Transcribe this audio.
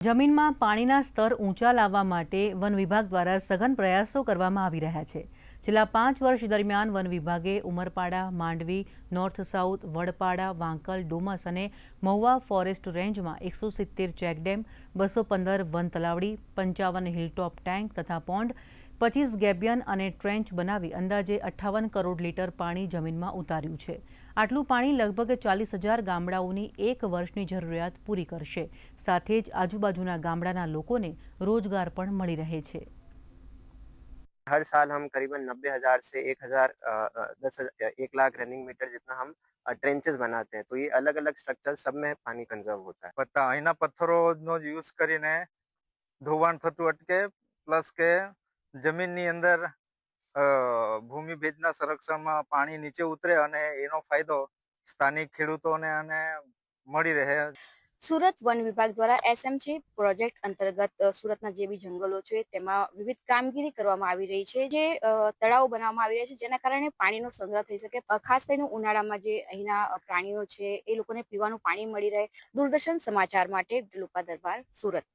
જમીનમાં પાણીના સ્તર ઊંચા લાવવા માટે વન વિભાગ દ્વારા સઘન પ્રયાસો કરવામાં આવી રહ્યા છે। છેલ્લા 5 વર્ષ દરમિયાન વન વિભાગે ઉમરપાડા, માંડવી, નોર્થ સાઉથ, વડપાડા, વાંકલ, ડુમસ અને મહુવા ફોરેસ્ટ રેન્જમાં 170 ચેકડેમ, 215 વન તલાવડી, 55 હિલટોપ ટેન્ક તથા પોન્ડ, 25 ગેબિયન અને ટ્રેન્ચ બનાવી અંદાજે 58 કરોડ લીટર પાણી જમીનમાં ઉતાર્યું છે। આટલું પાણી લગભગ 40,000 ગામડાઓની એક વર્ષની જરૂરિયાત પૂરી કરશે। સાથે જ આજુબાજુના ગામડાના લોકોને રોજગાર પણ મળી રહે છે। हर साल हम करीबन 90,000 से 1 लाख रनिंग मीटर जितना हम ट्रेंचेस बनाते हैं। तो ये अलग अलग स्ट्रक्चर सब में पानी कंजर्व होता है। અહીંના પથ્થરોનો યુઝ કરીને ધોવાણ થતું અટકે, પ્લસ કે જમીનની અંદર ભૂમિ ભેજના સંરક્ષણમાં પાણી નીચે ઉતરે અને એનો ફાયદો સ્થાનિક ખેડૂતોને અને મળી રહે। સુરત વન વિભાગ દ્વારા એસએમસી પ્રોજેક્ટ અંતર્ગત સુરતના જે બી જંગલો છે તેમાં વિવિધ કામગીરી કરવામાં આવી રહી છે। જે તળાવો બનાવવામાં આવી રહ્યા છે જેના કારણે પાણીનો સંગ્રહ થઈ શકે। ખાસ કરીને ઉનાળામાં જે અહીંના પ્રાણીઓ છે એ લોકોને પીવાનું પાણી મળી રહે। દૂરદર્શન સમાચાર માટે લુપા દરબાર, સુરત।